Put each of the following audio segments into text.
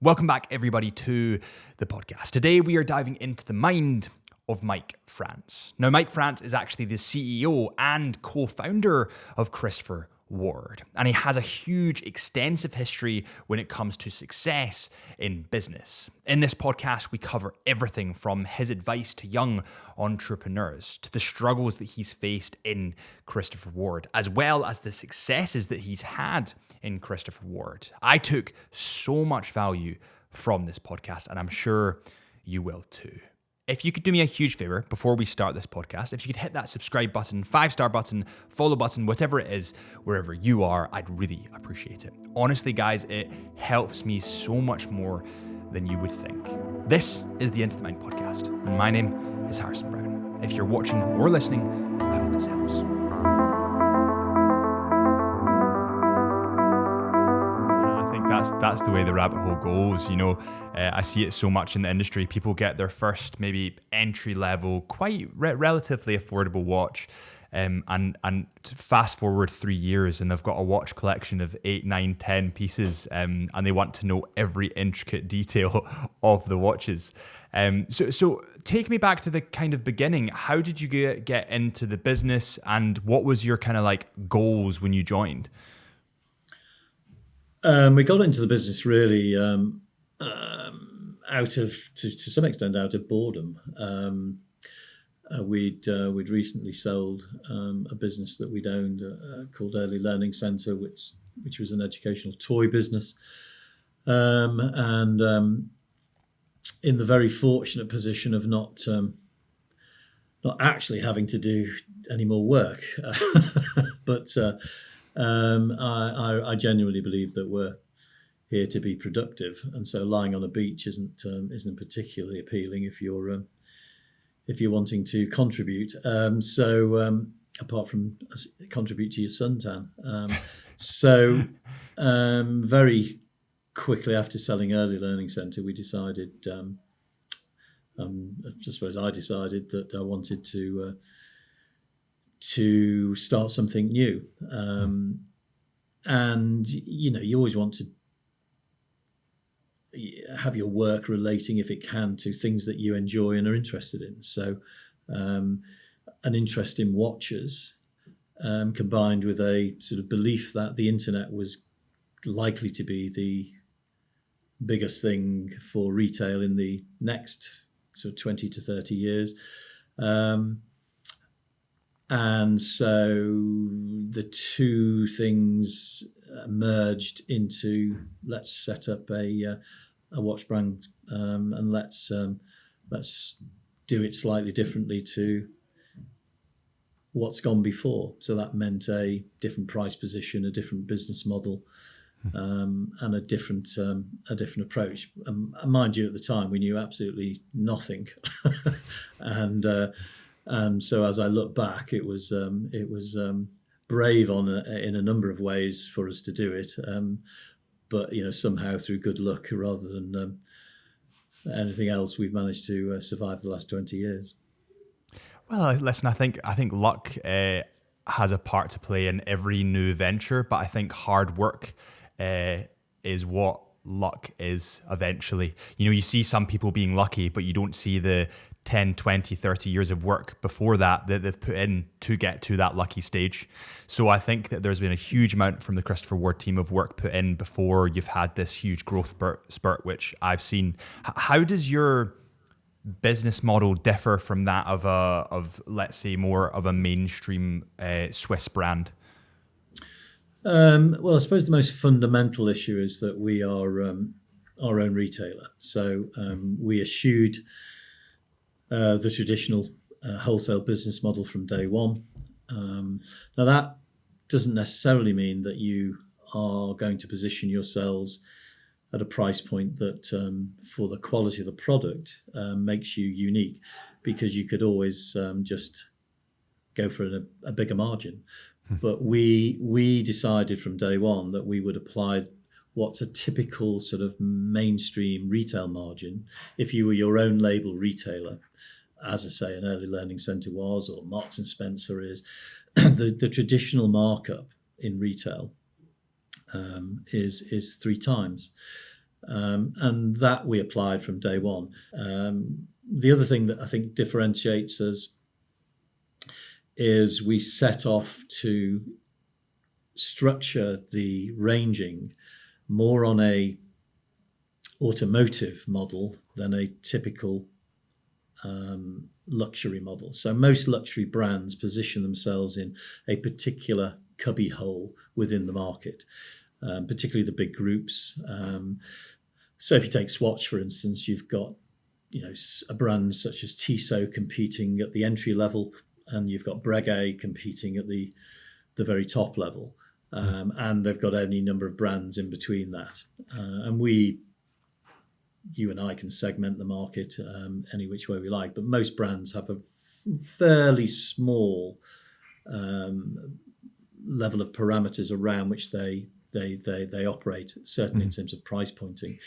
Welcome back, everybody, to the podcast. Today, we are diving into the mind of Mike France. Now, Mike France is actually the CEO and co-founder of Christopher Ward, and he has a huge, extensive history when it comes to success in business. In this podcast, we cover everything from his advice to young entrepreneurs to the struggles that he's faced in Christopher Ward, as well as the successes that he's had in Christopher Ward. I took so much value from this podcast, and I'm sure you will too. If you could do me a huge favor before we start this podcast, if you could hit that subscribe button, 5-star button, follow button, whatever it is, wherever you are, I'd really appreciate it. Honestly, guys, it helps me so much more than you would think. This is the Into the Mind podcast, and my name is Harrison Brown. If you're watching or listening, I hope this helps. That's the way the rabbit hole goes. I see it so much in the industry. People get their first maybe entry level, quite relatively affordable watch, and fast forward 3 years and they've got a watch collection of 8, 9, 10 pieces, and they want to know every intricate detail of the watches. So take me back to the kind of beginning. How did you get into the business, and what was your kind of like goals when you joined? We got into the business really to some extent out of boredom. We'd recently sold a business that we'd owned called Early Learning Centre, which was an educational toy business, and in the very fortunate position of not actually having to do any more work, but. I genuinely believe that we're here to be productive, and so lying on a beach isn't particularly appealing if you're wanting to contribute. Apart from contribute to your suntan, very quickly after selling Early Learning Centre, we decided. I suppose I decided that I wanted to start something new, and you always want to have your work relating, if it can, to things that you enjoy and are interested in. So an interest in watches, combined with a sort of belief that the internet was likely to be the biggest thing for retail in the next sort of 20 to 30 years. And so the two things merged into, let's set up a watch brand, and let's do it slightly differently to what's gone before. So that meant a different price position, a different business model, and a different approach. And mind you, at the time we knew absolutely nothing, and so as I look back, it was brave in a number of ways for us to do it, but somehow through good luck rather than anything else, we've managed to survive the last 20 years. Well, listen, I think luck has a part to play in every new venture, but I think hard work is what luck is eventually. You see some people being lucky, but you don't see the 10, 20, 30 years of work before that they've put in to get to that lucky stage. So I think that there's been a huge amount from the Christopher Ward team of work put in before you've had this huge growth spurt, which I've seen. How does your business model differ from that of let's say more of a mainstream Swiss brand? Well, I suppose the most fundamental issue is that we are our own retailer. So we eschewed the traditional wholesale business model from day one. Now that doesn't necessarily mean that you are going to position yourselves at a price point that for the quality of the product makes you unique, because you could always just go for a bigger margin. But we decided from day one that we would apply what's a typical sort of mainstream retail margin if you were your own label retailer, as I say, an Early Learning Centre was, or Marks and Spencer is. The traditional markup in retail is 3 times. And that we applied from day one. The other thing that I think differentiates us is we set off to structure the ranging more on a automotive model than a typical luxury model. So most luxury brands position themselves in a particular cubby hole within the market, particularly the big groups. So if you take Swatch, for instance, you've got a brand such as Tissot competing at the entry level, and you've got Breguet competing at the very top level. And they've got any number of brands in between that. And you and I can segment the market any which way we like, but most brands have a fairly small level of parameters around which they operate, certainly in terms of price pointing.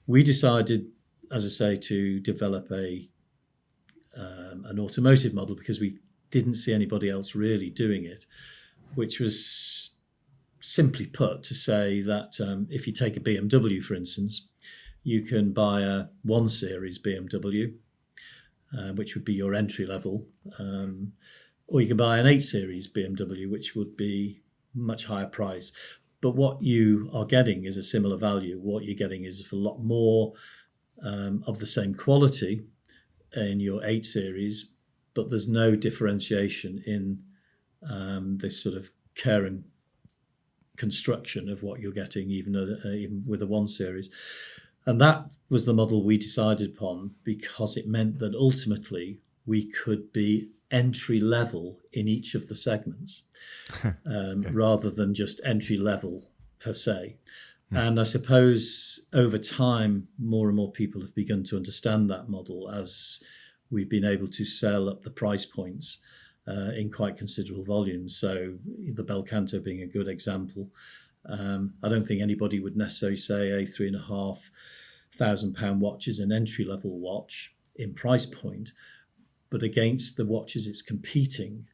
We decided, as I say, to develop an automotive model because we didn't see anybody else really doing it, which was simply put to say that if you take a BMW, for instance, you can buy a 1 Series BMW, which would be your entry level, or you can buy an 8 Series BMW, which would be much higher price. But what you are getting is a similar value. What you're getting is a lot more of the same quality in your 8 Series, but there's no differentiation in this sort of care and construction of what you're getting, even with a 1 Series. And that was the model we decided upon because it meant that ultimately we could be entry level in each of the segments rather than just entry level per se. And I suppose over time, more and more people have begun to understand that model as we've been able to sell up the price points in quite considerable volumes. So the Belcanto being a good example. I don't think anybody would necessarily say a £3,500 watch is an entry-level watch in price point, but against the watches it's competing,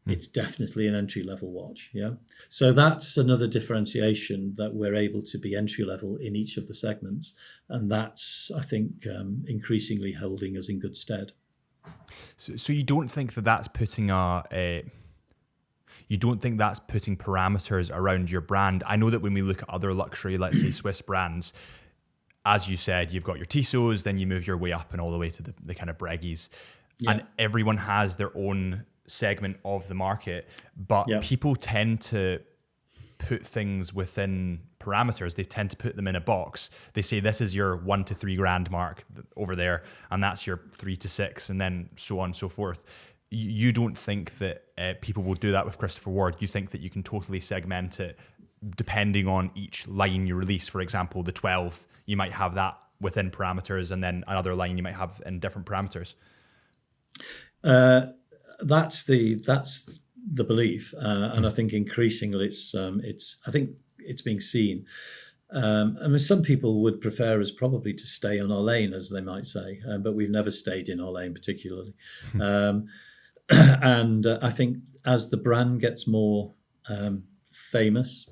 it's definitely an entry-level watch. Yeah. So that's another differentiation, that we're able to be entry-level in each of the segments, and that's, I think, increasingly holding us in good stead. So you don't think that that's putting you don't think that's putting parameters around your brand? I know that when we look at other luxury, let's say Swiss brands, as you said, you've got your Tissots, then you move your way up and all the way to the kind of Breguets. Yeah. And everyone has their own segment of the market, but people tend to put things within parameters. They tend to put them in a box. They say this is your $1 to $3 grand mark over there, and that's your 3 to 6, and then so on and so forth. You don't think that people will do that with Christopher Ward? You think that you can totally segment it depending on each line you release? For example, the 12, you might have that within parameters, and then another line you might have in different parameters. That's the belief, and I think increasingly it's being seen. I mean, some people would prefer us probably to stay on our lane, as they might say, but we've never stayed in our lane particularly. And I think as the brand gets more famous,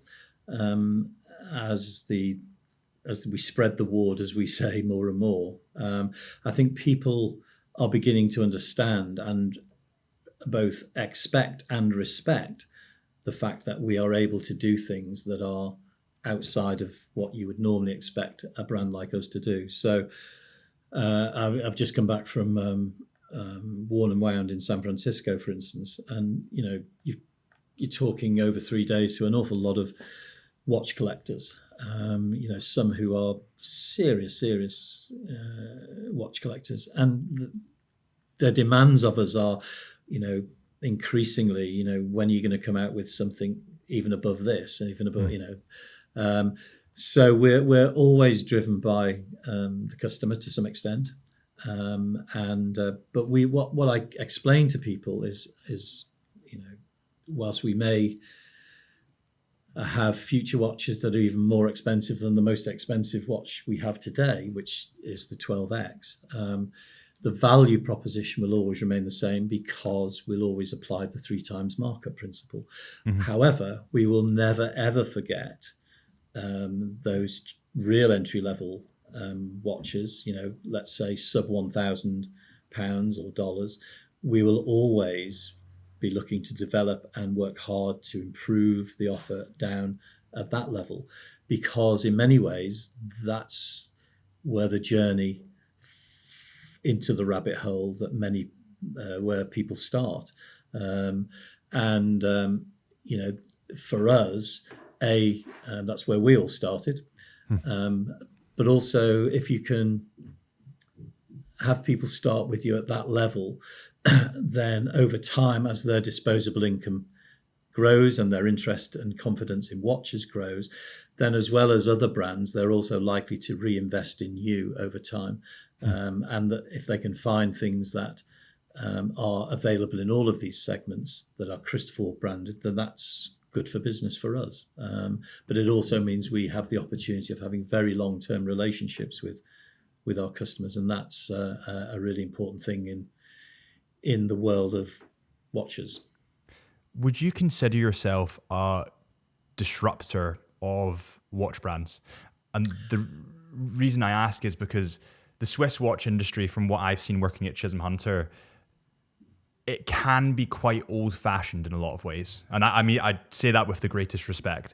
as we spread the word, as we say, more and more, I think people are beginning to understand and both expect and respect the fact that we are able to do things that are outside of what you would normally expect a brand like us to do. So I've just come back from Worn and Wound in San Francisco, for instance, and you're talking over 3 days to an awful lot of watch collectors. Some who are serious watch collectors, and their demands of us are, increasingly, when are you going to come out with something even above this, even above, so we're always driven by the customer to some extent. But what I explain to people is, whilst we may have future watches that are even more expensive than the most expensive watch we have today, which is the 12X, the value proposition will always remain the same because we'll always apply the 3 times markup principle. Mm-hmm. However, we will never, ever forget those real entry-level watches, let's say sub £1,000 or dollars, we will always be looking to develop and work hard to improve the offer down at that level, because in many ways that's where the journey into the rabbit hole that many where people start, and for us, that's where we all started. But also, if you can have people start with you at that level, then over time, as their disposable income grows and their interest and confidence in watches grows, then as well as other brands, they're also likely to reinvest in you over time. And that if they can find things that are available in all of these segments that are Christopher Ward branded, then that's good for business for us. But it also means we have the opportunity of having very long-term relationships with our customers, and that's a really important thing in the world of watches. Would you consider yourself a disruptor of watch brands? And the reason I ask is because the Swiss watch industry, from what I've seen working at Chisholm Hunter, it can be quite old-fashioned in a lot of ways. And I mean, I say that with the greatest respect.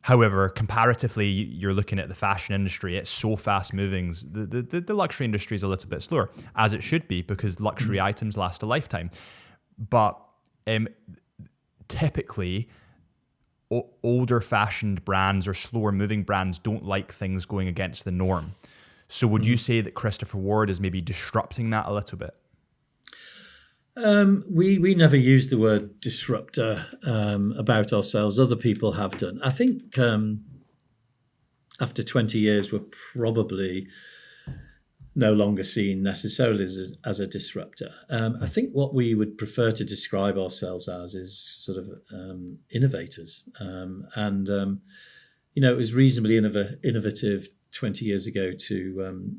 However, comparatively, you're looking at the fashion industry, it's so fast-moving. The luxury industry is a little bit slower, as it should be, because luxury items last a lifetime. But typically, older-fashioned brands or slower-moving brands don't like things going against the norm. So would you say that Christopher Ward is maybe disrupting that a little bit? We never use the word disruptor about ourselves. Other people have done. I think after 20 years, we're probably no longer seen necessarily as a disruptor. I think what we would prefer to describe ourselves as is sort of innovators. It was reasonably innovative 20 years ago to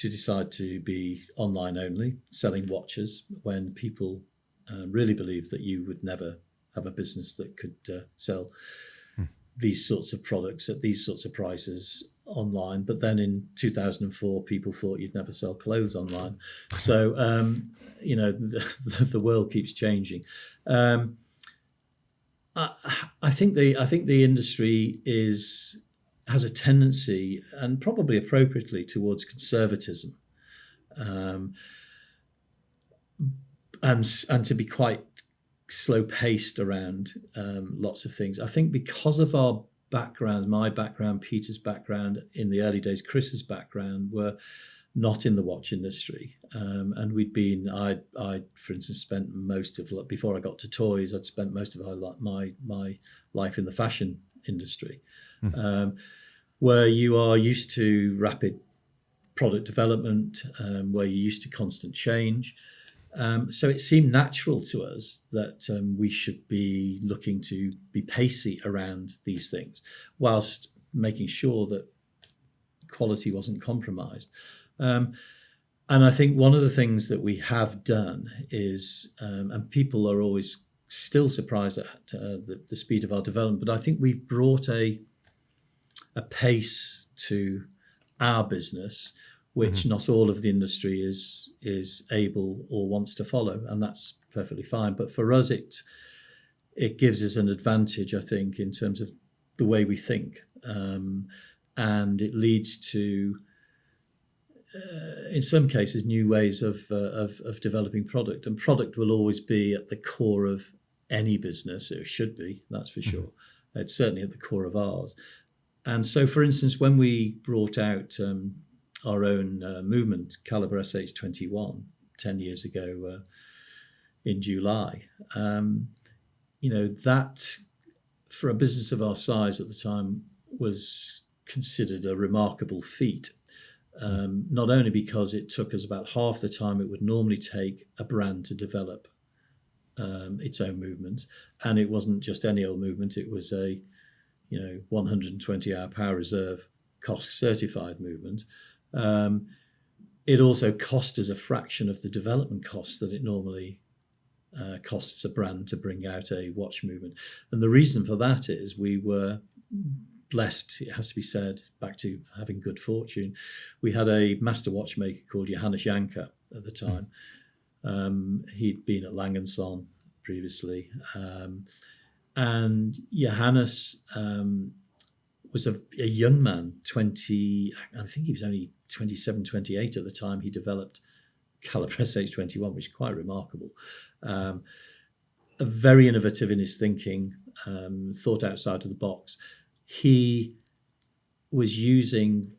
decide to be online only, selling watches, when people really believed that you would never have a business that could sell these sorts of products at these sorts of prices online. But then in 2004, people thought you'd never sell clothes online. So, the world keeps changing. I think the industry has a tendency, and probably appropriately, towards conservatism, and to be quite slow-paced around lots of things. I think because of our background, my background, Peter's background, in the early days, Chris's background, were not in the watch industry, and I for instance spent most of, before I got to toys, I'd spent most of my life in the fashion industry. Where you are used to rapid product development, where you're used to constant change. So it seemed natural to us that we should be looking to be pacey around these things, whilst making sure that quality wasn't compromised. And I think one of the things that we have done is, and people are always still surprised at the speed of our development, but I think we've brought a pace to our business which not all of the industry is able or wants to follow, and that's perfectly fine. But for us, it gives us an advantage, I think, in terms of the way we think, and it leads to, in some cases, new ways of developing product. And product will always be at the core of any business. It should be, that's for sure. It's certainly at the core of ours. And so, for instance, when we brought out our own movement, Caliber SH21, 10 years ago in July, that for a business of our size at the time was considered a remarkable feat. Not only because it took us about half the time it would normally take a brand to develop its own movement, and it wasn't just any old movement, it was a 120-hour power reserve COSC certified movement. It also cost us a fraction of the development costs that it normally costs a brand to bring out a watch movement. And the reason for that is we were blessed, it has to be said, back to having good fortune. We had a master watchmaker called Johannes Janker at the time. He'd been at Lang & Son previously. And Johannes was a young man, I think he was only 27, 28 at the time. He developed caliber SH21, which is quite remarkable. Very innovative in his thinking, thought outside of the box. He was using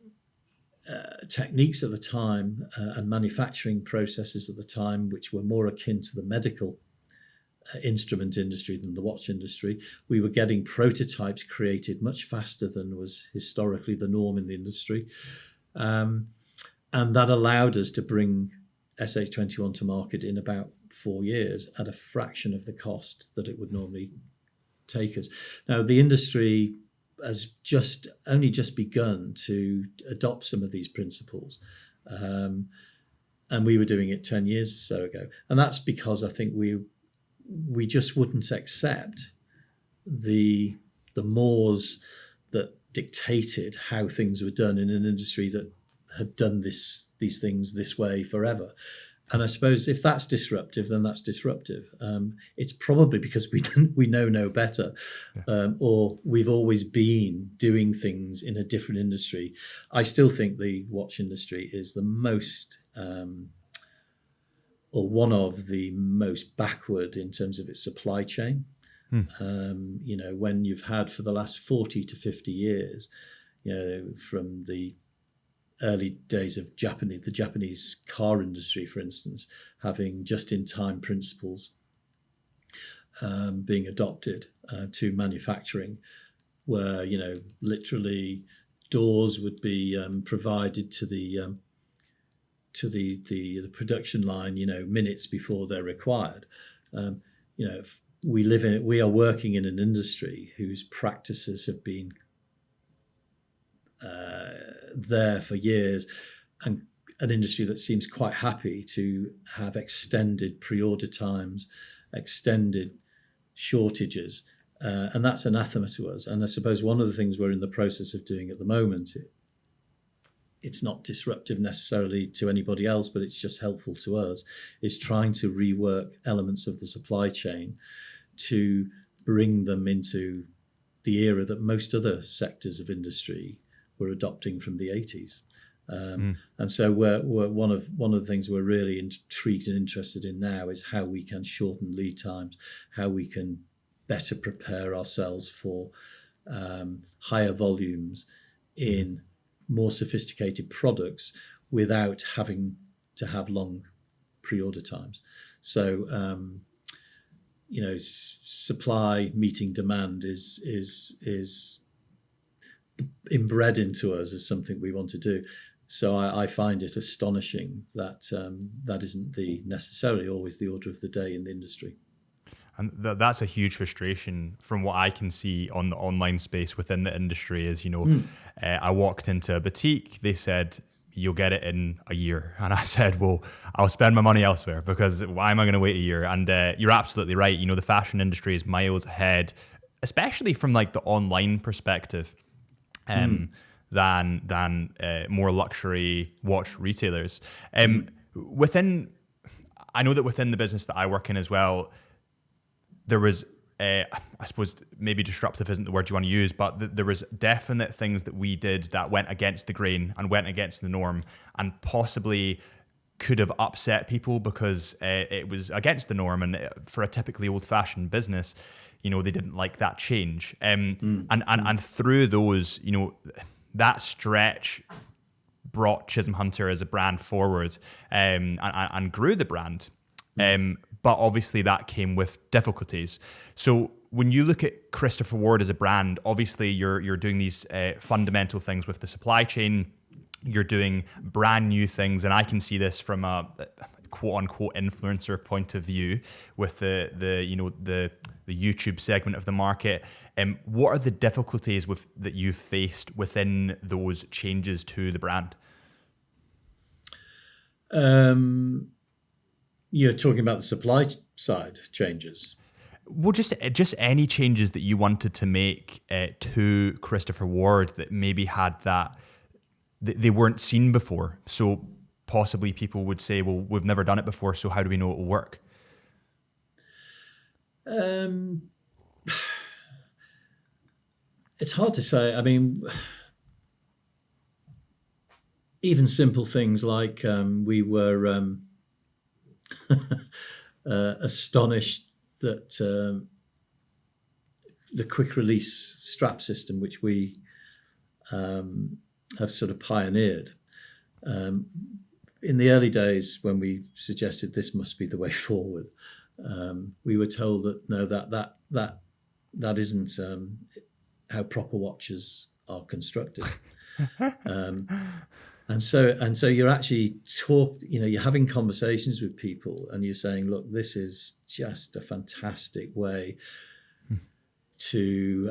techniques at the time and manufacturing processes at the time which were more akin to the medical instrument industry than the watch industry. We were getting prototypes created much faster than was historically the norm in the industry. And that allowed us to bring SH21 to market in about 4 years at a fraction of the cost that it would normally take us. Now, the industry has only just begun to adopt some of these principles. And we were doing it 10 years or so ago. And that's because I think we just wouldn't accept the mores that dictated how things were done in an industry that had done these things this way forever. And I suppose if that's disruptive, then that's disruptive. It's probably because we know no better, or we've always been doing things in a different industry. I still think the watch industry is the most, or one of the most backward in terms of its supply chain. When you've had for the last 40 to 50 years, from the early days of the Japanese car industry, for instance, having just-in-time principles being adopted to manufacturing, where literally doors would be provided to the production line minutes before they're required. We are working in an industry whose practices have been there for years, and an industry that seems quite happy to have extended pre-order times, extended shortages, and that's anathema to us. And I suppose one of the things we're in the process of doing at the moment, it's not disruptive necessarily to anybody else, but it's just helpful to us, is trying to rework elements of the supply chain to bring them into the era that most other sectors of industry were adopting from the 80s. And so we're one of the things we're really intrigued and interested in now is how we can shorten lead times, how we can better prepare ourselves for higher volumes in more sophisticated products without having to have long pre-order times. So supply meeting demand is inbred into us as something we want to do. So I find it astonishing that that isn't necessarily always the order of the day in the industry. And that's a huge frustration from what I can see on the online space within the industry is, I walked into a boutique, they said, you'll get it in a year. And I said, well, I'll spend my money elsewhere because why am I going to wait a year? And you're absolutely right. The fashion industry is miles ahead, especially from like the online perspective. Than more luxury watch retailers. I know that within the business that I work in as well, there was, I suppose maybe disruptive isn't the word you want to use, but there was definite things that we did that went against the grain and went against the norm and possibly could have upset people because it was against the norm, and for a typically old-fashioned business, they didn't like that change. And through those, that stretch brought Chisholm Hunter as a brand forward and grew the brand. But obviously that came with difficulties. So when you look at Christopher Ward as a brand, obviously you're doing these fundamental things with the supply chain. You're doing brand new things, and I can see this from a quote unquote influencer point of view with the YouTube segment of the market. What are the difficulties that you've faced within those changes to the brand? You're talking about the supply side changes. Well, just any changes that you wanted to make to Christopher Ward that maybe had that they weren't seen before. So possibly people would say, well, we've never done it before, so how do we know it will work? It's hard to say. I mean, even simple things like we were astonished that the quick release strap system, which we have sort of pioneered, in the early days when we suggested this must be the way forward, we were told that no, that isn't how proper watches are constructed. And so you're actually you're having conversations with people and you're saying, look, this is just a fantastic way to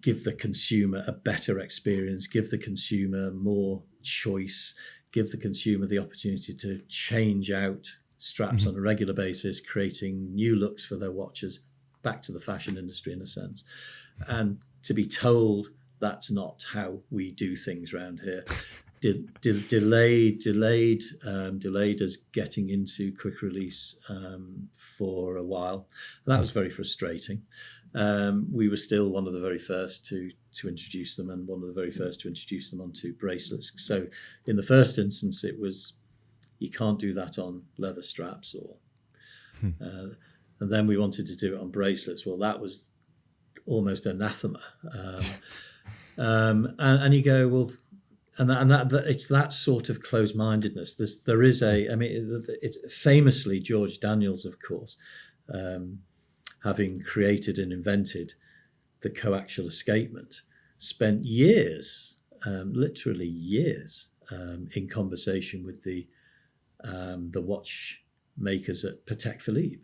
give the consumer a better experience, give the consumer more choice, give the consumer the opportunity to change out straps on a regular basis, creating new looks for their watches, back to the fashion industry in a sense. And to be told that's not how we do things around here. Delayed us getting into quick release for a while. That was very frustrating. We were still one of the very first to introduce them, and one of the very first to introduce them onto bracelets. So in the first instance, it was you can't do that on leather straps, and then we wanted to do it on bracelets. Well, that was almost anathema. And you go, well. And that it's that sort of closed-mindedness. It's famously George Daniels, of course, having created and invented the coaxial escapement, spent years, literally years, in conversation with the watchmakers at Patek Philippe.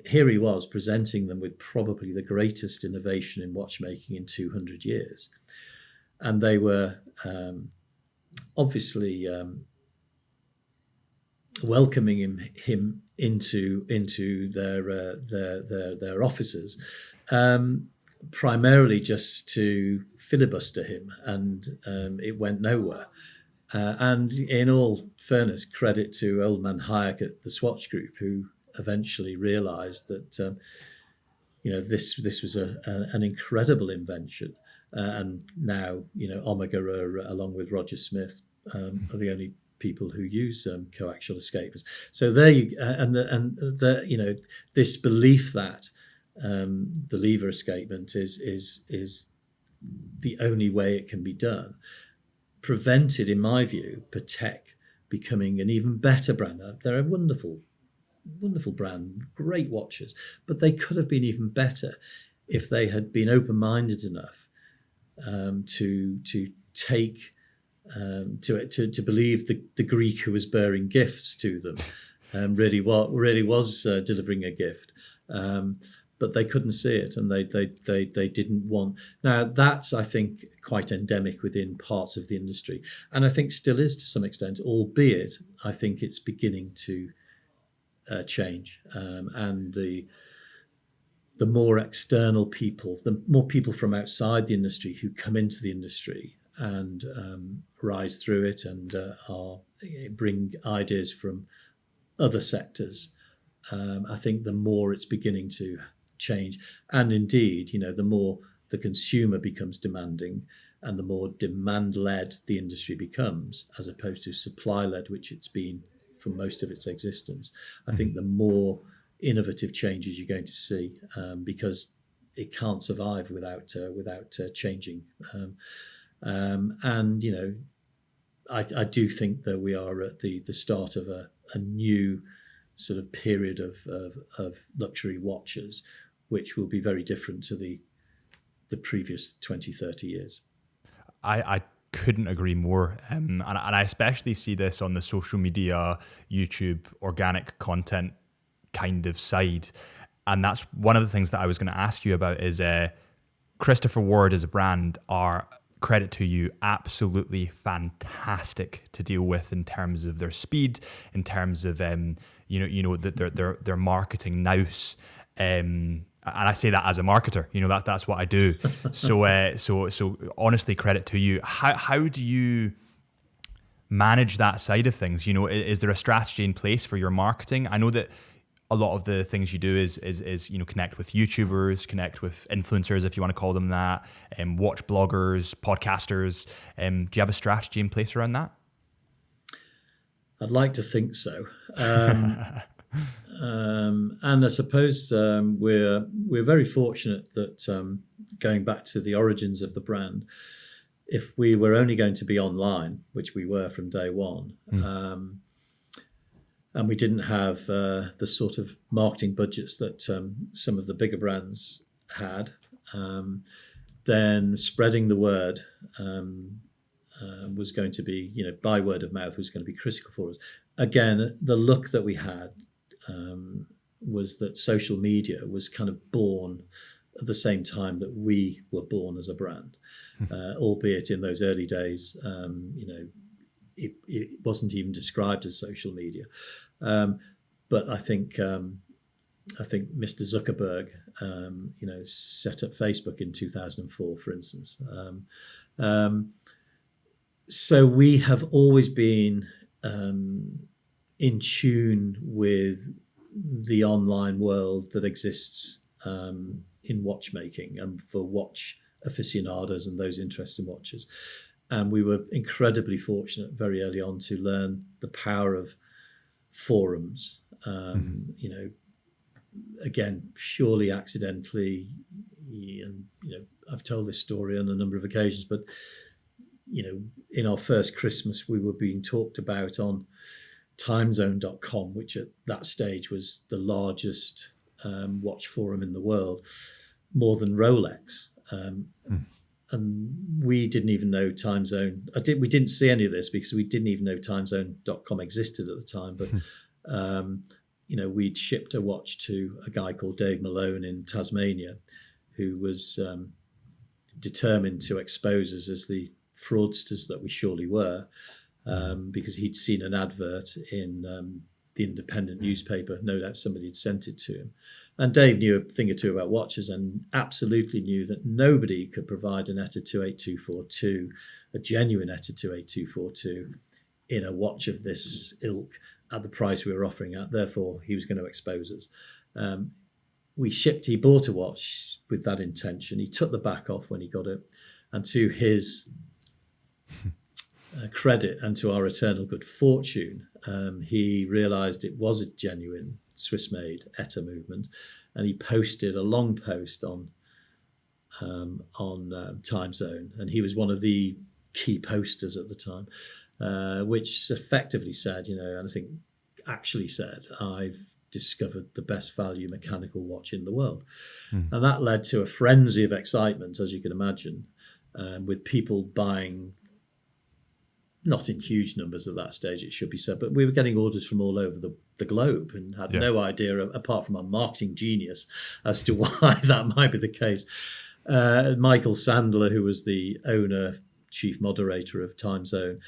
Here he was presenting them with probably the greatest innovation in watchmaking in 200 years. And they were obviously welcoming him into their offices, primarily just to filibuster him, and it went nowhere. And in all fairness, credit to old man Hayek at the Swatch Group, who eventually realised that this was an incredible invention. And now, Omega are, along with Roger Smith, are the only people who use coaxial escapers. So there you this belief that the lever escapement is the only way it can be done prevented, in my view, Patek becoming an even better brand. They're a wonderful brand, great watches, but they could have been even better if they had been open-minded enough to take to believe the Greek who was bearing gifts to them really was delivering a gift, but they couldn't see it, and they didn't want. Now that's, I think, quite endemic within parts of the industry, and I think still is to some extent, albeit I think it's beginning to change, and the more external people, the more people from outside the industry who come into the industry and rise through it and bring ideas from other sectors, I think the more it's beginning to change. And indeed, the more the consumer becomes demanding and the more demand-led the industry becomes, as opposed to supply-led, which it's been for most of its existence, I think the more innovative changes you're going to see, because it can't survive without changing. And I do think that we are at the start of a new sort of period of luxury watches, which will be very different to the previous 20, 30 years. I couldn't agree more. And I especially see this on the social media, YouTube, organic content kind of side. And that's one of the things that I was going to ask you about is Christopher Ward as a brand are, credit to you, absolutely fantastic to deal with in terms of their speed, in terms of that their marketing nous, And I say that as a marketer, that's what I do. So honestly, credit to you. How do you manage that side of things? Is there a strategy in place for your marketing? I know that a lot of the things you do is connect with YouTubers, connect with influencers, if you want to call them that, watch bloggers, podcasters. Do you have a strategy in place around that? I'd like to think so. And I suppose we're very fortunate that going back to the origins of the brand, if we were only going to be online, which we were from day one, and we didn't have the sort of marketing budgets that some of the bigger brands had, then spreading the word was going to be, by word of mouth was going to be critical for us. Again, the look that we had was that social media was kind of born at the same time that we were born as a brand, albeit in those early days, it wasn't even described as social media. But I think Mr. Zuckerberg, set up Facebook in 2004, for instance. So we have always been in tune with the online world that exists in watchmaking and for watch aficionados and those interested in watches. And we were incredibly fortunate very early on to learn the power of forums. Again, purely accidentally, and I've told this story on a number of occasions, but in our first Christmas, we were being talked about on timezone.com, which at that stage was the largest watch forum in the world, more than Rolex. And we didn't even know TimeZone. We didn't see any of this because we didn't even know timezone.com existed at the time. But we'd shipped a watch to a guy called Dave Malone in Tasmania, who was determined to expose us as the fraudsters that we surely were, because he'd seen an advert in the Independent newspaper. No doubt somebody had sent it to him. And Dave knew a thing or two about watches and absolutely knew that nobody could provide an ETA 28242, a genuine ETA 28242, in a watch of this ilk at the price we were offering at. Therefore, he was going to expose us. He bought a watch with that intention. He took the back off when he got it. And to his credit and to our eternal good fortune, he realised it was a genuine Swiss-made ETA movement, and he posted a long post on TimeZone, and he was one of the key posters at the time, which effectively said, and I think actually said, I've discovered the best value mechanical watch in the world. And that led to a frenzy of excitement, as you can imagine, with people buying, not in huge numbers at that stage, it should be said, but we were getting orders from all over the globe and had no idea, apart from our marketing genius, as to why that might be the case. Michael Sandler, who was the owner, chief moderator of TimeZone,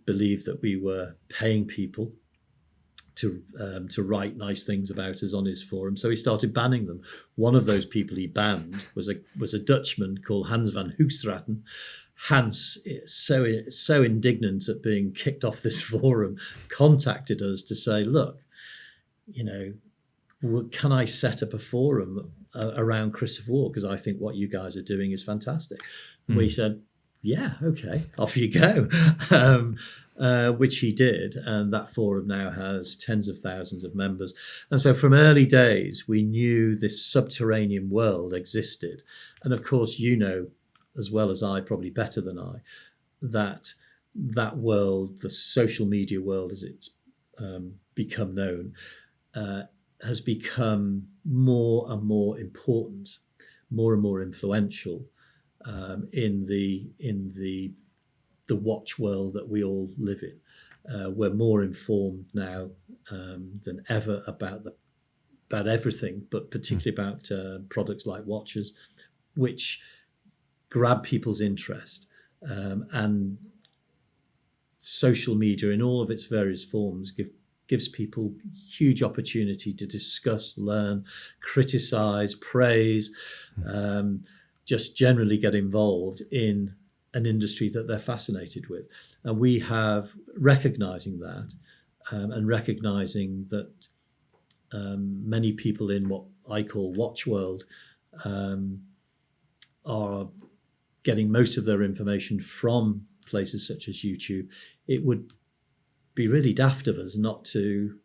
believed that we were paying people to write nice things about us on his forum, so he started banning them. One of those people he banned was a Dutchman called Hans van Hoogstraten. Hans, so indignant at being kicked off this forum, contacted us to say, look, can I set up a forum around Christopher Ward? Because I think what you guys are doing is fantastic. We said, yeah, okay, off you go, which he did. And that forum now has tens of thousands of members. And so from early days, we knew this subterranean world existed. And of course, as well as I, probably better than I, that world, the social media world as it's become known, has become more and more important, more and more influential in the watch world that we all live in. We're more informed now than ever about everything, but particularly about products like watches, which grab people's interest, and social media in all of its various forms gives people huge opportunity to discuss, learn, criticize, praise, just generally get involved in an industry that they're fascinated with. And we have recognizing that and recognizing that many people in what I call watch world are getting most of their information from places such as YouTube. It would be really daft of us not to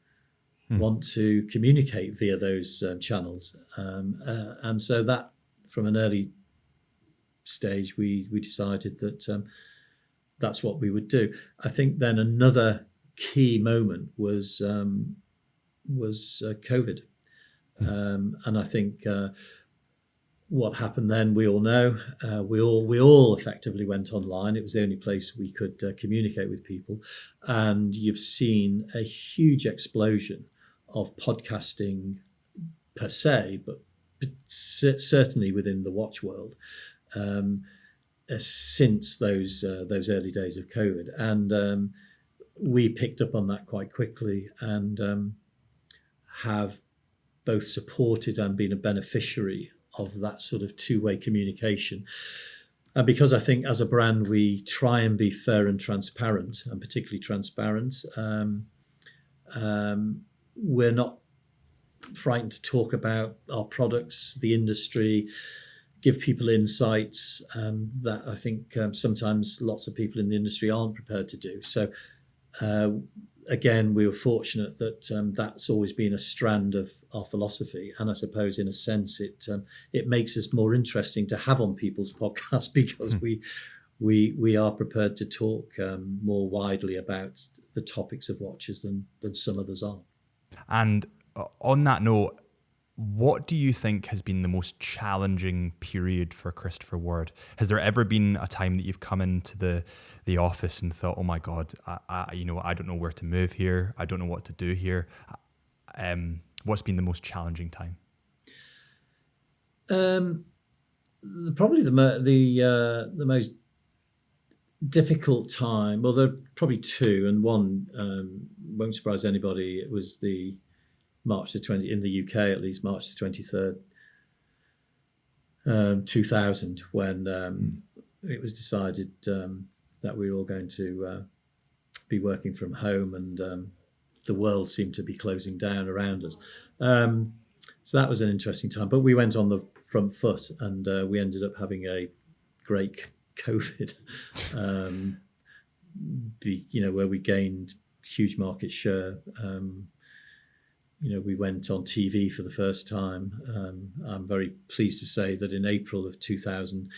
want to communicate via those channels. And so that, from an early stage, we decided that that's what we would do. I think then another key moment was COVID. And I think what happened then, we all know. We all effectively went online. It was the only place we could communicate with people. And you've seen a huge explosion of podcasting per se, but certainly within the watch world since those early days of COVID. And we picked up on that quite quickly and have both supported and been a beneficiary of that sort of two-way communication. And because I think as a brand we try and be fair and transparent, and particularly transparent, we're not frightened to talk about our products, the industry, give people insights that I think sometimes lots of people in the industry aren't prepared to do. So again, we were fortunate that that's always been a strand of our philosophy, and I suppose in a sense it makes us more interesting to have on people's podcasts because we are prepared to talk more widely about the topics of watches than some others are. And on that note, what do you think has been the most challenging period for Christopher Ward? Has there ever been a time that you've come into the office and thought, oh my God, I don't know where to move here. I don't know what to do here. What's been the most challenging time? Probably the most difficult time. Well, there are probably two, and one won't surprise anybody. It was the March the 20th, in the UK at least, March the 23rd, 2000, when it was decided that we were all going to be working from home, and the world seemed to be closing down around us. So that was an interesting time, but we went on the front foot, and we ended up having a great COVID, where we gained huge market share. We went on TV for the first time. I'm very pleased to say that in April of 2000,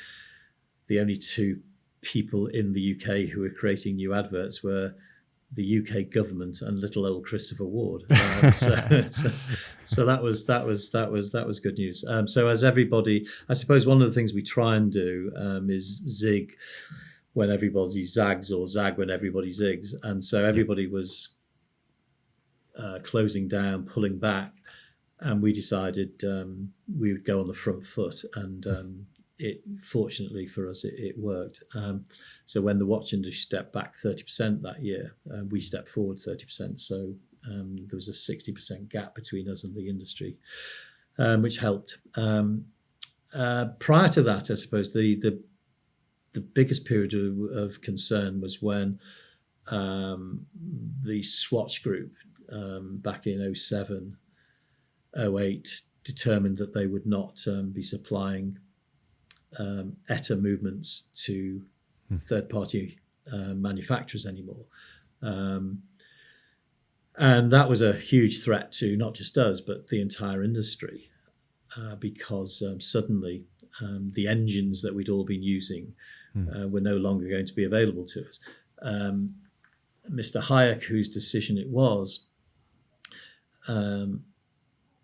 the only two people in the UK who were creating new adverts were the UK government and little old Christopher Ward. So that was good news. So as everybody, I suppose one of the things we try and do is zig when everybody zags, or zag when everybody zigs. And so everybody was closing down, pulling back, and we decided we would go on the front foot, and it fortunately for us it worked. So when the watch industry stepped back 30% that year, we stepped forward 30%. So there was a 60% gap between us and the industry, which helped. Prior to that, I suppose the biggest period of concern was when the Swatch Group back in 07, 08 determined that they would not be supplying ETA movements to third-party manufacturers anymore. And that was a huge threat to not just us, but the entire industry, because suddenly the engines that we'd all been using were no longer going to be available to us. Mr. Hayek, whose decision it was,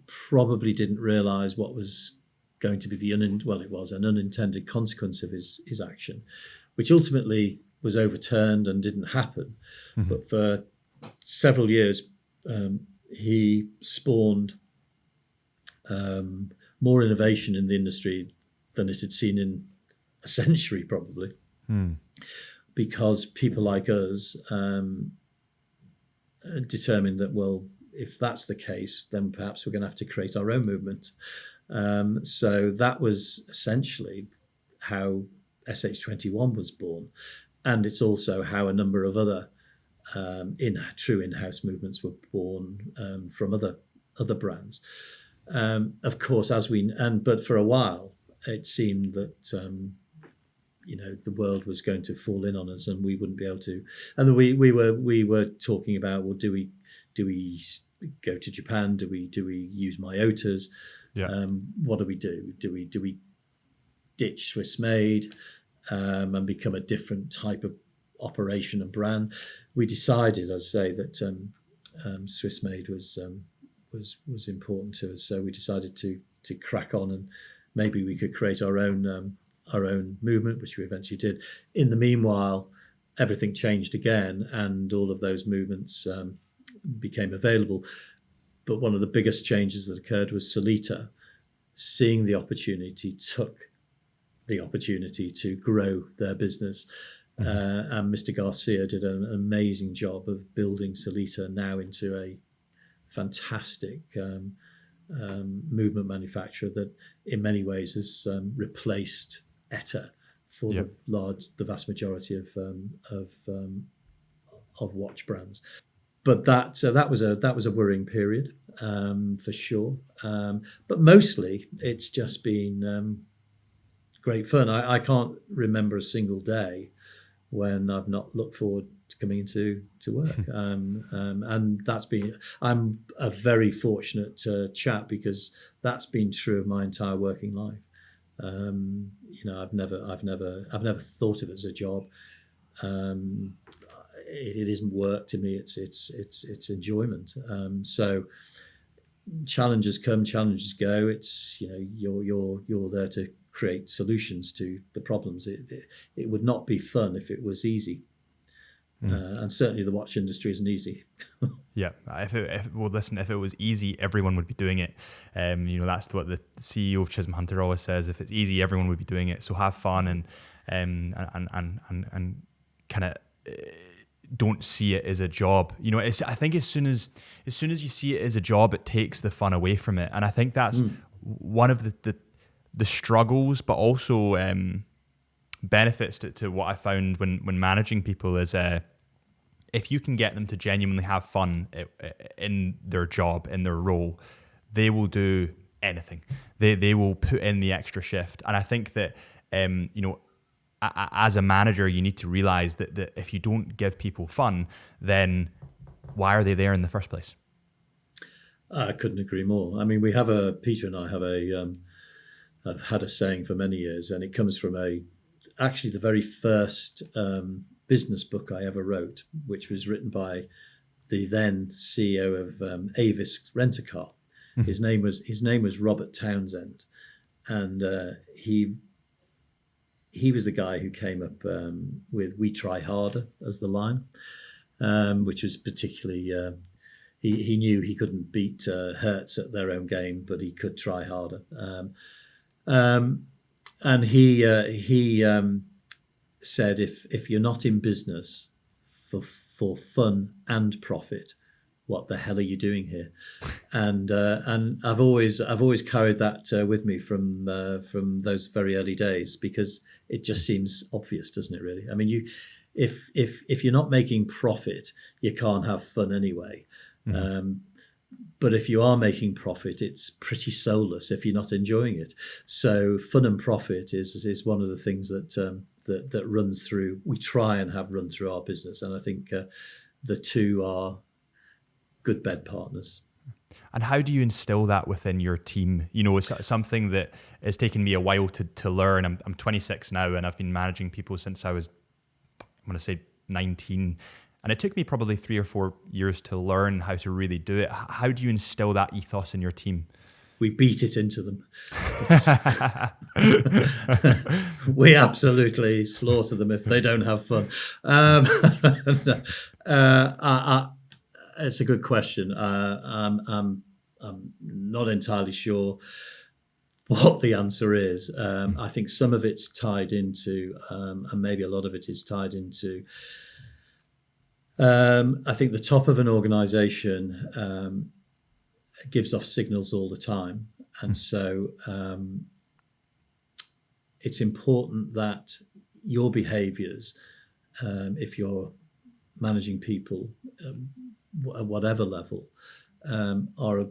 probably didn't realise what was going to be it was an unintended consequence of his action, which ultimately was overturned and didn't happen. But for several years, he spawned more innovation in the industry than it had seen in a century, probably, because people like us determined that, well, if that's the case, then perhaps we're going to have to create our own movement. So that was essentially how SH21 was born. And it's also how a number of other true in-house movements were born from other brands. Of course, but for a while, it seemed that the world was going to fall in on us, and we wouldn't be able to. And we were talking about, well, do we go to Japan? Do we use Myotas? Yeah. What do we do? Do we ditch Swiss made and become a different type of operation and brand? We decided, as I say, that Swiss made was important to us. So we decided to crack on, and maybe we could create our own movement, which we eventually did. In the meanwhile, everything changed again, and all of those movements became available. But one of the biggest changes that occurred was Solita, seeing the opportunity, took the opportunity to grow their business. And Mr. Garcia did an amazing job of building Solita now into a fantastic movement manufacturer that in many ways has replaced ETA for the vast majority of watch brands. But that was a worrying period for sure. But mostly it's just been great fun. I can't remember a single day when I've not looked forward to coming into work. And I'm a very fortunate chap, because that's been true of my entire working life. I've never thought of it as a job. It isn't work to me. It's enjoyment. So challenges come, challenges go. It's you're there to create solutions to the problems. It would not be fun if it was easy. And certainly the watch industry isn't easy. Yeah, if it was easy, everyone would be doing it. That's what the CEO of Chisholm Hunter always says. If it's easy, everyone would be doing it. So have fun and kind of don't see it as a job. I think as soon as you see it as a job, it takes the fun away from it. And I think that's one of the struggles, but also benefits to what I found when managing people is if you can get them to genuinely have fun in their job, in their role, they will do anything. They will put in the extra shift. And I think that as a manager, you need to realize that if you don't give people fun, then why are they there in the first place? I couldn't agree more. I mean, Peter and I have had a saying for many years, and it comes from actually the very first business book I ever wrote, which was written by the then CEO of Avis Rent-A-Car. His name was Robert Townsend, and he was the guy who came up with "We Try Harder" as the line, which was particularly. He knew he couldn't beat Hertz at their own game, but he could try harder. And he said, if you're not in business for fun and profit, what the hell are you doing here? And I've always carried that with me from those very early days, because it just seems obvious, doesn't it? Really, I mean, if you're not making profit, you can't have fun anyway. But if you are making profit, it's pretty soulless if you're not enjoying it. So fun and profit is one of the things that runs through. We try and have run through our business, and I think the two are good bed partners. And how do you instill that within your team? It's something that has taken me a while to learn. I'm 26 now, and I've been managing people since I was, I'm going to say 19. And it took me probably 3 or 4 years to learn how to really do it. How do you instill that ethos in your team? We beat it into them. We absolutely slaughter them if they don't have fun. It's a good question. I'm not entirely sure what the answer is. I think some of it's tied into, and maybe a lot of it is tied into I think the top of an organization gives off signals all the time. And so it's important that your behaviors, if you're managing people at whatever level, are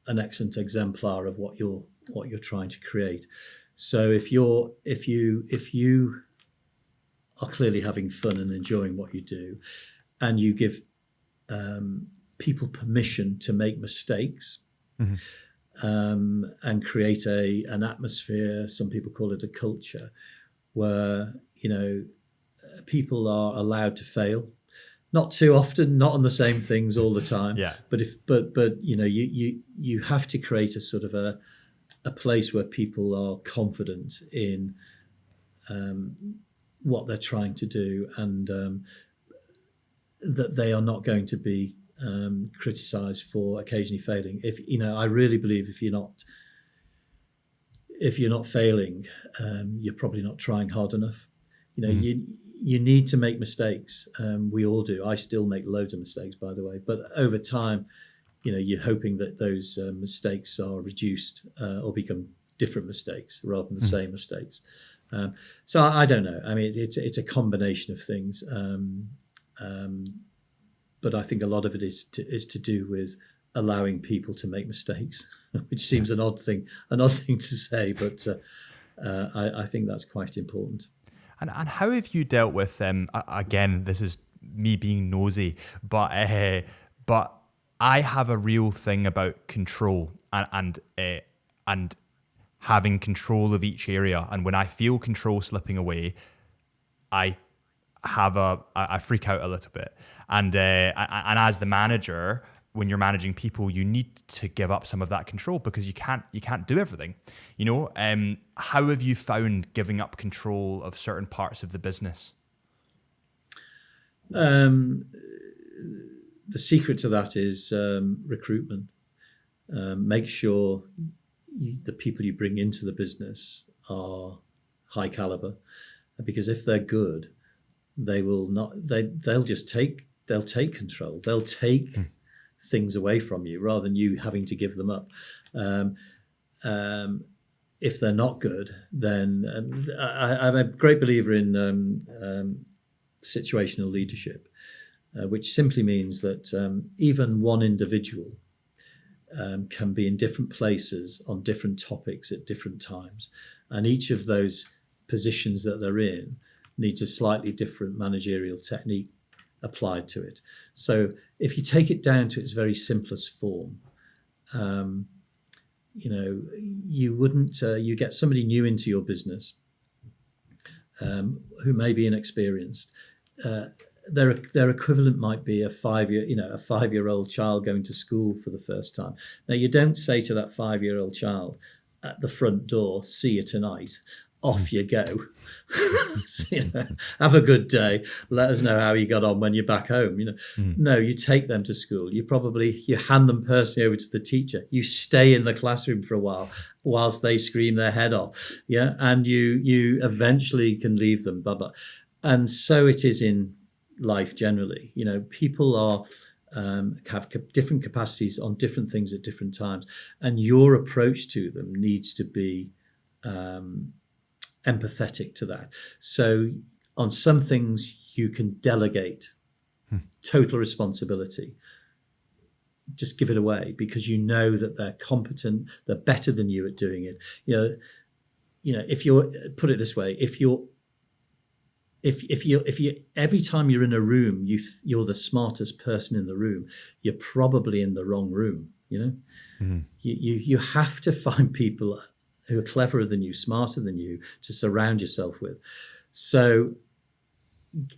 an excellent exemplar of what you're trying to create. So if you are clearly having fun and enjoying what you do, and you give people permission to make mistakes, and create an atmosphere, some people call it a culture, where people are allowed to fail, not too often, not on the same things all the time. Yeah. But you have to create a sort of a place where people are confident in what they're trying to do, and that they are not going to be criticized for occasionally failing. I really believe if you're not failing, you're probably not trying hard enough. You need to make mistakes. We all do. I still make loads of mistakes, by the way. But over time, you're hoping that those mistakes are reduced or become different mistakes rather than the same mistakes. So I don't know. I mean, it's a combination of things. But I think a lot of it is to do with allowing people to make mistakes, which seems an odd thing to say, but I think that's quite important. And how have you dealt with again, this is me being nosy, but I have a real thing about control and having control of each area. And when I feel control slipping away, I freak out a little bit. And as the manager, when you're managing people, you need to give up some of that control because you can't do everything. How have you found giving up control of certain parts of the business? The secret to that is recruitment. Make sure the people you bring into the business are high caliber, because if they're good, they'll take control. They'll take things away from you rather than you having to give them up. If they're not good, then I'm a great believer in situational leadership, which simply means that even one individual can be in different places on different topics at different times, and each of those positions that they're in needs a slightly different managerial technique applied to it. So if you take it down to its very simplest form, you get somebody new into your business who may be inexperienced. Their equivalent might be a 5-year-old child going to school for the first time. Now, you don't say to that 5-year-old child at the front door, "See you tonight." Off you go. So, have a good day. Let us know how you got on when you're back home. No, you take them to school. You hand them personally over to the teacher. You stay in the classroom for a while whilst they scream their head off. Yeah, and you eventually can leave them. Blah blah. And so it is in life generally. People have different capacities on different things at different times, and your approach to them needs to be empathetic to that. So on some things you can delegate total responsibility. Just give it away because you know that they're competent, they're better than you at doing it. If you're, put it this way, if you every time you're in a room, you're the smartest person in the room, you're probably in the wrong room. You have to find people who are cleverer than you, smarter than you, to surround yourself with. So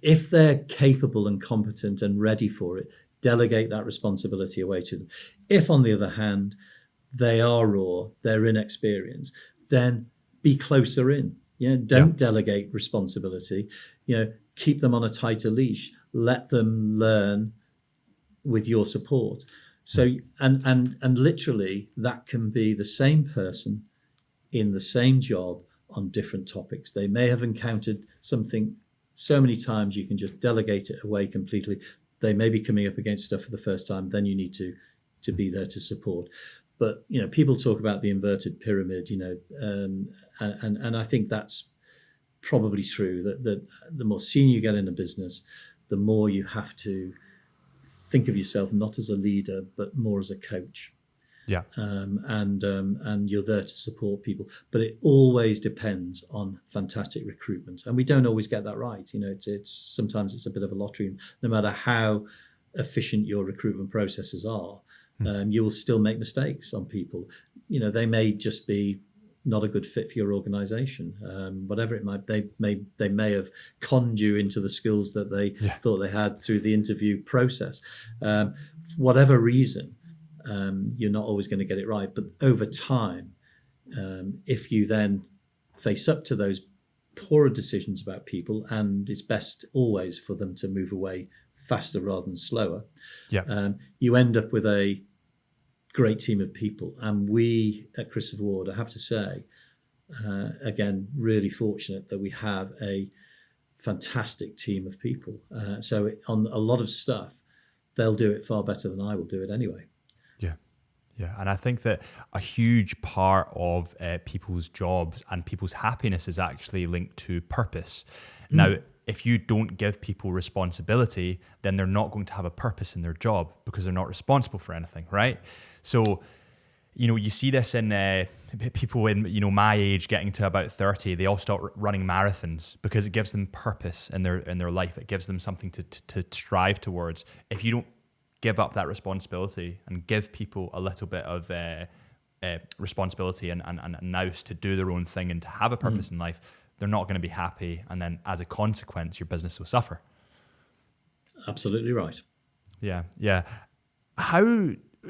if they're capable and competent and ready for it, delegate that responsibility away to them. If, on the other hand, they are raw, they're inexperienced, then be closer in. Don't delegate responsibility. Keep them on a tighter leash. Let them learn with your support. So, and literally, that can be the same person in the same job on different topics. They may have encountered something so many times you can just delegate it away completely. they may be coming up against stuff for the first time. Then you need to be there to support. But people talk about the inverted pyramid, and I think that's probably true. That the more senior you get in a business, the more you have to think of yourself not as a leader, but more as a coach. Yeah. And you're there to support people, but it always depends on fantastic recruitment, and we don't always get that right. It's sometimes it's a bit of a lottery. No matter how efficient your recruitment processes are, you will still make mistakes on people. They may just be not a good fit for your organisation, whatever it might. They may have conned you into the skills that they thought they had through the interview process. For whatever reason, you're not always going to get it right. But over time, if you then face up to those poorer decisions about people, and it's best always for them to move away faster rather than slower, you end up with a great team of people. And we at Christopher Ward, I have to say, again, really fortunate that we have a fantastic team of people. So on a lot of stuff, they'll do it far better than I will do it anyway. Yeah, and I think that a huge part of people's jobs and people's happiness is actually linked to purpose. Now, if you don't give people responsibility, then they're not going to have a purpose in their job because they're not responsible for anything, right? So, you see this in people in my age getting to about 30. They all start running marathons because it gives them purpose in their life. It gives them something to strive towards. If you don't give up that responsibility and give people a little bit of responsibility and nous to do their own thing and to have a purpose in life, they're not going to be happy. And then as a consequence, your business will suffer. Absolutely right. Yeah. How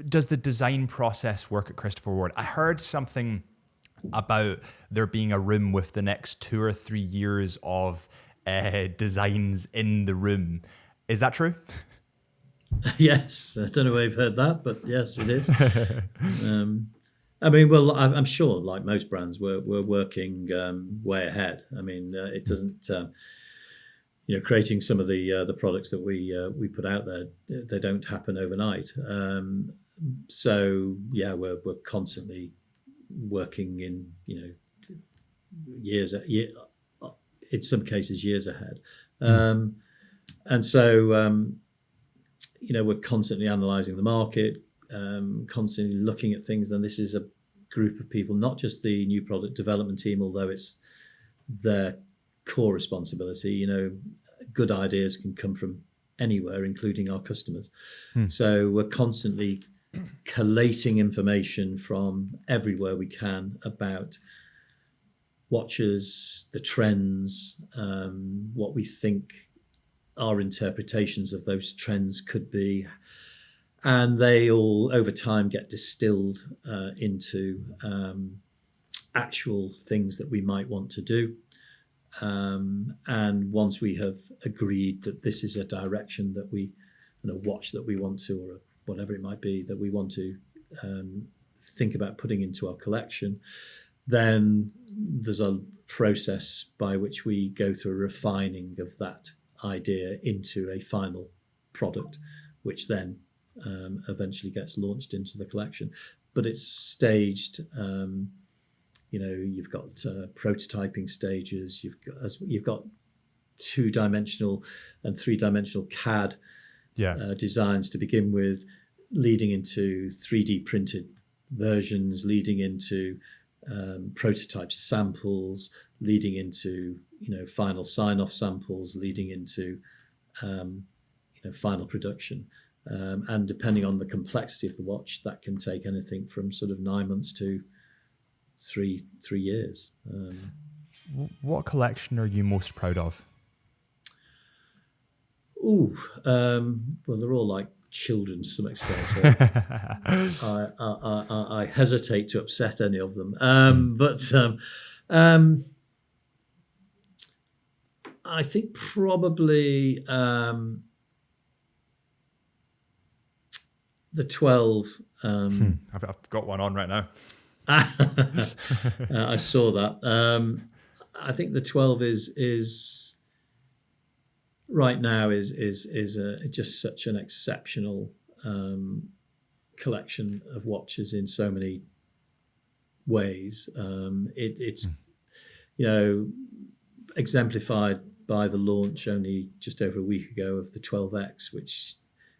does the design process work at Christopher Ward? I heard something about there being a room with the next 2 or 3 years of designs in the room. Is that true? Yes, I don't know where you've heard that, but yes, it is. Well, I'm sure, like most brands, we're working way ahead. It doesn't, creating some of the products that we put out there, they don't happen overnight. So yeah, we're constantly working in years, in some cases years ahead, and so. We're constantly analysing the market, constantly looking at things. And this is a group of people, not just the new product development team, although it's their core responsibility. Good ideas can come from anywhere, including our customers. So we're constantly collating information from everywhere we can about watches, the trends, what we think our interpretations of those trends could be, and they all over time get distilled into actual things that we might want to do, and once we have agreed that this is a direction that we, watch that we want to, or whatever it might be that we want to think about putting into our collection, then there's a process by which we go through a refining of that idea into a final product, which then eventually gets launched into the collection. But it's staged. You've got prototyping stages. You've got 2-dimensional and 3-dimensional CAD designs to begin with, leading into 3D printed versions, leading into prototype samples, leading into final sign-off samples, leading into final production, and depending on the complexity of the watch, that can take anything from sort of 9 months to three years. What collection are you most proud of? Well, they're all like children to some extent, so I hesitate to upset any of them. But I think probably the 12. I've got one on right now. I saw that. I think the 12 is right now is just such an exceptional collection of watches in so many ways. It's exemplified by the launch only just over a week ago of the 12X, which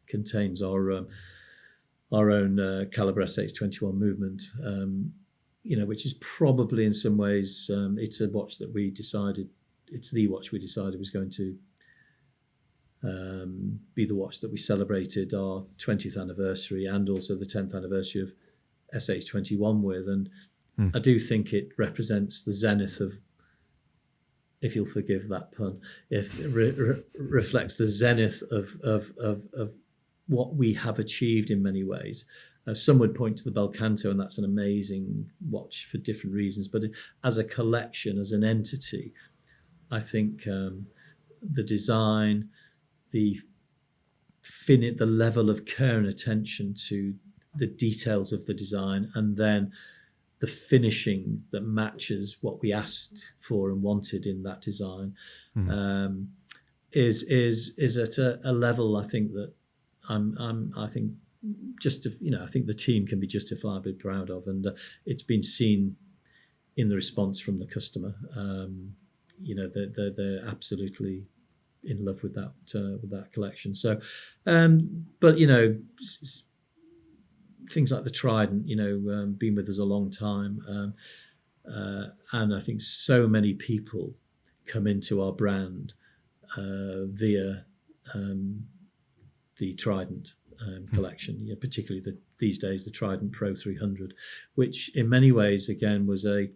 contains our own Caliber SH21 movement. Which is probably in some ways it's a watch that it's the watch we decided was going to be the watch that we celebrated our 20th anniversary and also the 10th anniversary of SH21 with. And I do think it represents the zenith of, if you'll forgive that pun, if it reflects the zenith of what we have achieved in many ways. Some would point to the Belcanto, and that's an amazing watch for different reasons. But as a collection, as an entity, I think the design, the level of care and attention to the details of the design, and then the finishing that matches what we asked for and wanted in that design, is at a level I think that I think I think the team can be justifiably proud of, and it's been seen in the response from the customer. They're absolutely in love with that collection. So, but things like the Trident, been with us a long time, and I think so many people come into our brand via the Trident collection, particularly these days the Trident Pro 300, which in many ways again was a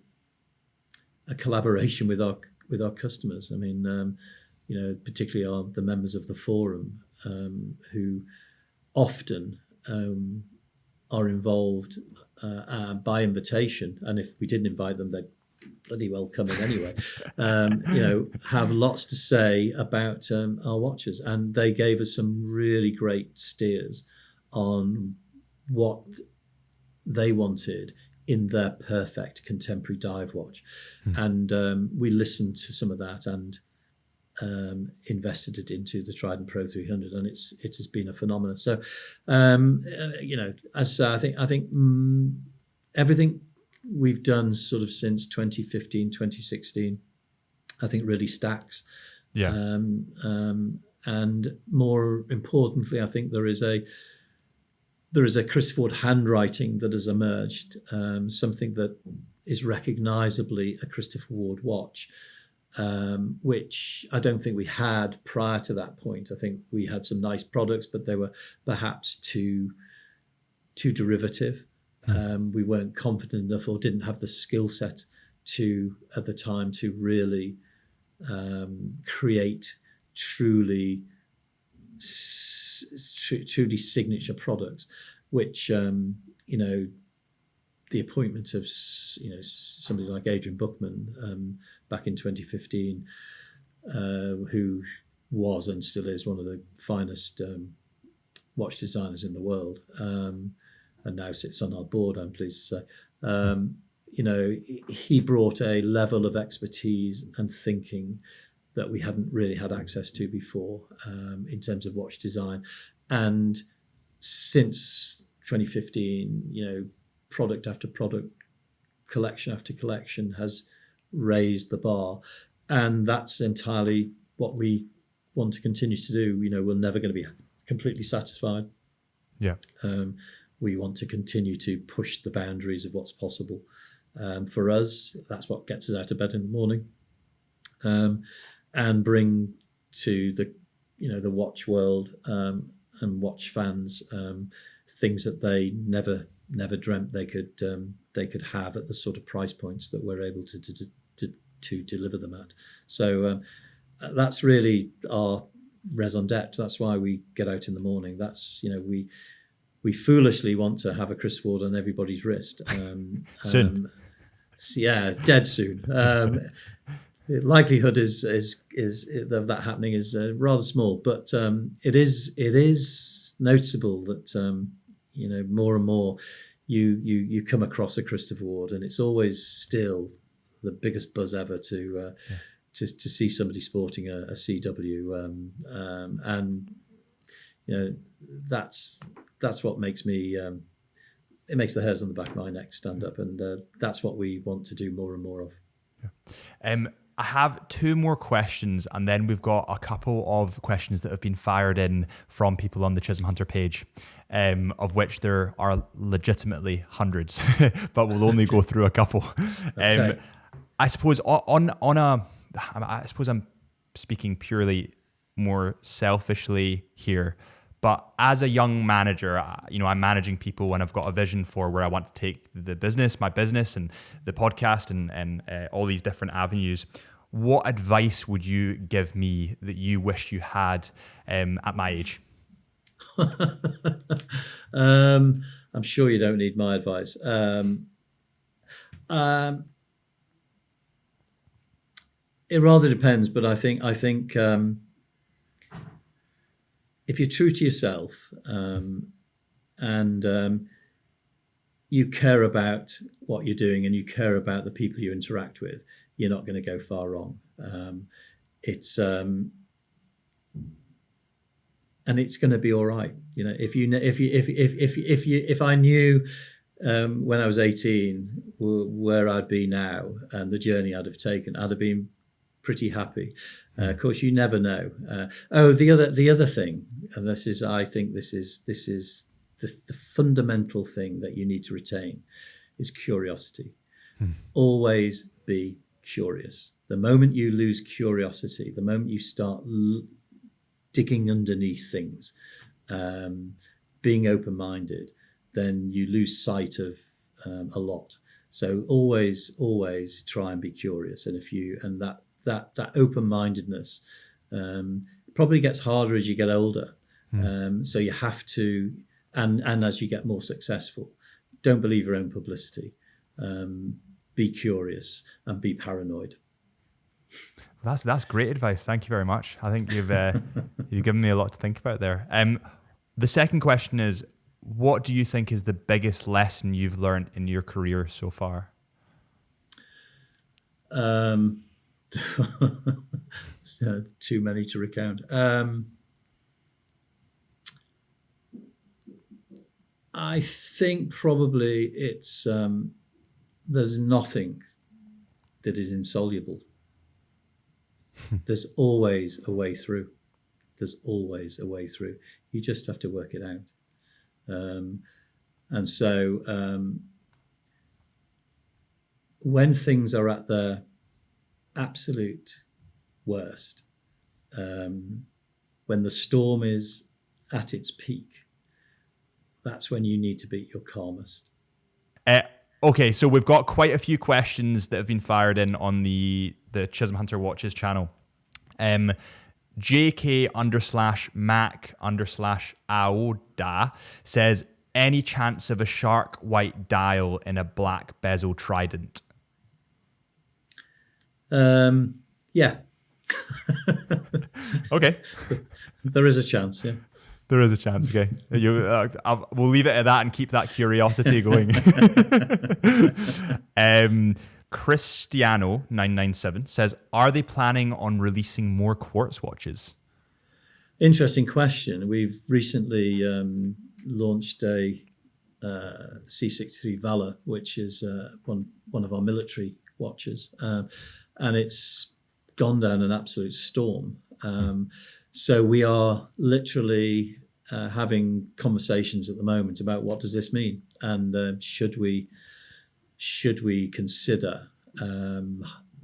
collaboration with our customers. I mean, particularly the members of the forum who often are involved by invitation, and if we didn't invite them, they'd bloody well come in anyway. Have lots to say about our watches, and they gave us some really great steers on what they wanted in their perfect contemporary dive watch. And we listened to some of that and invested it into the Trident Pro 300, and it has been a phenomenon. So, as I think everything we've done sort of since 2015, 2016, I think really stacks. Yeah. And more importantly, I think there is a Chris Ford handwriting that has emerged, something that is recognisably a Christopher Ward watch, which I don't think we had prior to that point. I think we had some nice products, but they were perhaps too derivative. We weren't confident enough or didn't have the skill set at the time to really create truly signature products, which the appointment of somebody like Adrian Buchman back in 2015, who was and still is one of the finest watch designers in the world, and now sits on our board, I'm pleased to say. He brought a level of expertise and thinking that we hadn't really had access to before in terms of watch design. And since 2015, product after product, collection after collection has raised the bar. And that's entirely what we want to continue to do. We're never going to be completely satisfied. Yeah. We want to continue to push the boundaries of what's possible. For us, that's what gets us out of bed in the morning, and bring to the watch world and watch fans things that they never dreamt they could have at the sort of price points that we're able to deliver them at. So that's really our raison d'etre. That's why we get out in the morning. That's we foolishly want to have a Chris Ward on everybody's wrist. Soon. Yeah, dead soon. The likelihood is of that happening is rather small, but it is noticeable that more and more you come across a Christopher Ward, and it's always still the biggest buzz ever to to see somebody sporting a CW, and that's what makes me. It makes the hairs on the back of my neck stand up, and that's what we want to do more and more of. Yeah. I have two more questions, and then we've got a couple of questions that have been fired in from people on the Chisholm Hunter page, of which there are legitimately hundreds, but we'll only go through a couple. Okay. I suppose I suppose I'm speaking purely more selfishly here, but as a young manager, I'm managing people and I've got a vision for where I want to take my business and the podcast and all these different avenues. What advice would you give me that you wish you had at my age? I'm sure you don't need my advice. It rather depends, but I think if you're true to yourself, and you care about what you're doing and you care about the people you interact with, you're not going to go far wrong. It's going to be all right. If I knew when I was 18 where I'd be now and the journey I'd have taken, I'd have been pretty happy. Of course, you never know. The other thing, and I think this is the fundamental thing that you need to retain, is curiosity. Always be curious. The moment you lose curiosity, the moment you start digging underneath things, being open-minded, then you lose sight of a lot. So always try and be curious. And that open-mindedness probably gets harder as you get older. So you have to, and as you get more successful, don't believe your own publicity. Be curious and be paranoid. That's great advice. Thank you very much. I think you've given me a lot to think about there. The second question is, what do you think is the biggest lesson you've learned in your career so far? Too many to recount. I think probably it's there's nothing that is insoluble. There's always a way through. You just have to work it out. And so when things are at their absolute worst, when the storm is at its peak, that's when you need to be at your calmest. Okay, so we've got quite a few questions that have been fired in on the Chisholm Hunter Watches channel. JK_Mac_Aoda says, any chance of a shark white dial in a black bezel trident? Yeah. Okay. There is a chance, yeah. There is a chance, okay. We'll leave it at that and keep that curiosity going. Cristiano997 says, are they planning on releasing more quartz watches? Interesting question. We've recently launched a C63 Valor, which is one of our military watches, and it's gone down an absolute storm. So we are literally having conversations at the moment about what does this mean, and should we consider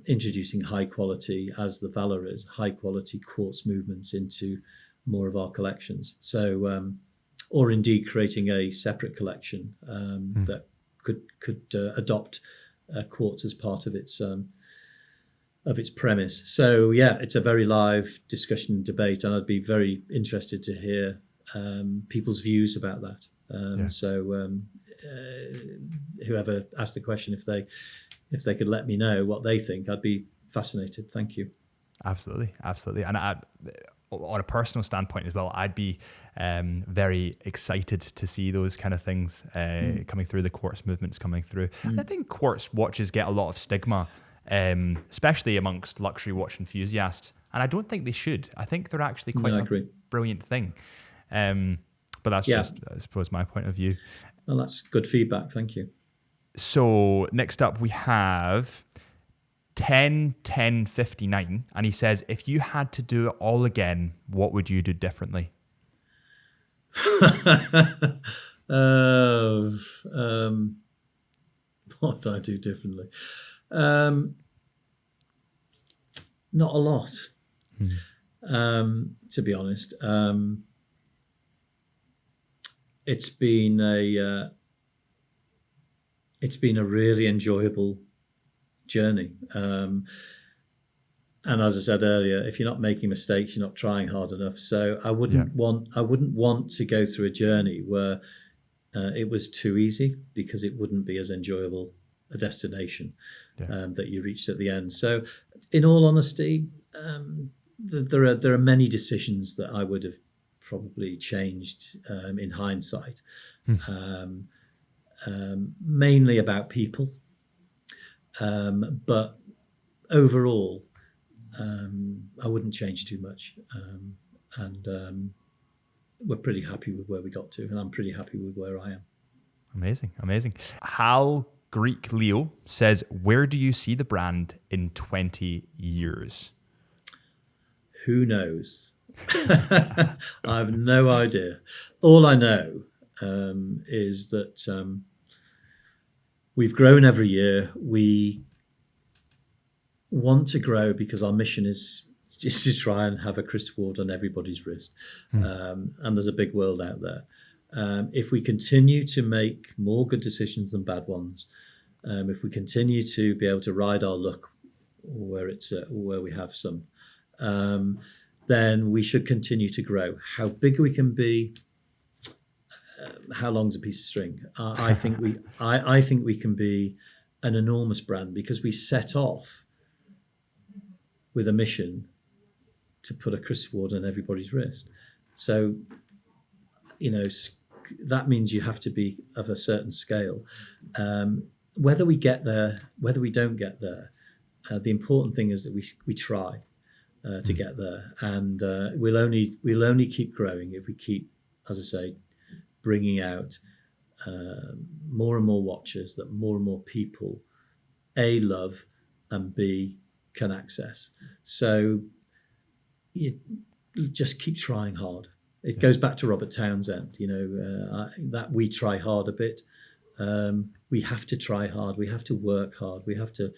introducing high quality, as the Valor is, high quality quartz movements into more of our collections. So, or indeed creating a separate collection that could adopt quartz as part of its premise. So yeah, it's a very live discussion and debate, and I'd be very interested to hear people's views about that. So whoever asked the question, if they could let me know what they think, I'd be fascinated. Thank you. Absolutely. And on a personal standpoint as well, I'd be very excited to see those kind of things coming through, the quartz movements coming through. I think quartz watches get a lot of stigma especially amongst luxury watch enthusiasts. And I don't think they should. I think they're actually quite a brilliant thing. But that's just, I suppose, my point of view. Well, that's good feedback. Thank you. So next up we have 10-10-59, and he says, if you had to do it all again, what would you do differently? What would I do differently? Not a lot, to be honest. It's been a really enjoyable journey. And as I said earlier, if you're not making mistakes, you're not trying hard enough. So I wouldn't want to go through a journey where it was too easy, because it wouldn't be as enjoyable a destination that you reached at the end. So in all honesty, there are many decisions that I would have probably changed in hindsight, mainly about people. But overall, I wouldn't change too much. And we're pretty happy with where we got to, and I'm pretty happy with where I am. Amazing. Hal Greek Leo says, where do you see the brand in 20 years? Who knows? I have no idea. All I know is that we've grown every year. We want to grow because our mission is just to try and have a Christopher Ward on everybody's wrist. And there's a big world out there. If we continue to make more good decisions than bad ones, if we continue to be able to ride our luck where we have some, then we should continue to grow. How big we can be, how long's a piece of string? I think we can be an enormous brand, because we set off with a mission to put a Christopher Ward on everybody's wrist. So, that means you have to be of a certain scale. Whether we get there, whether we don't get there, the important thing is that we try to get there, and we'll only keep growing if we keep, as I say, bringing out more and more watches that more and more people A, love, and B, can access. So you just keep trying hard. It goes back to Robert Townsend, that we try hard a bit. We have to try hard. We have to work hard. We have to,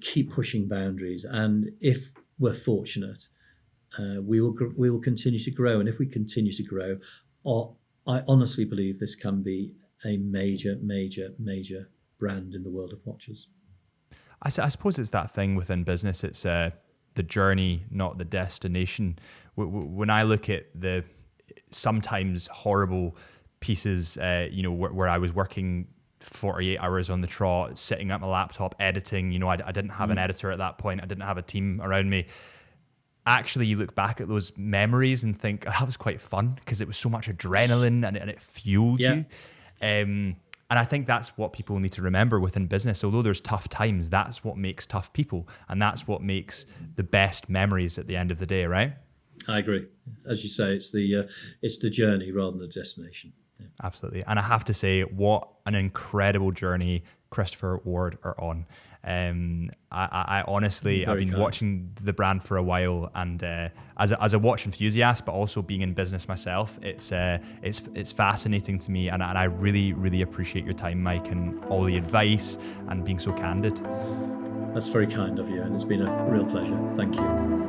keep pushing boundaries. And if we're fortunate, we will continue to grow. And if we continue to grow, I honestly believe this can be a major, major, major brand in the world of watches. I suppose it's that thing within business. It's the journey, not the destination. When I look at the sometimes horrible pieces, where I was working 48 hours on the trot, sitting at my laptop, editing, I didn't have an editor at that point. I didn't have a team around me. Actually, you look back at those memories and think, that was quite fun, because it was so much adrenaline and it fueled you. And I think that's what people need to remember within business. Although there's tough times, that's what makes tough people. And that's what makes the best memories at the end of the day, right? I agree. As you say, it's the journey rather than the destination. Yeah. Absolutely. And I have to say, what an incredible journey Christopher Ward are on. I honestly, I've been watching the brand for a while, and as a watch enthusiast, but also being in business myself, it's fascinating to me, and I really, really appreciate your time, Mike, and all the advice and being so candid. That's very kind of you, and it's been a real pleasure. Thank you.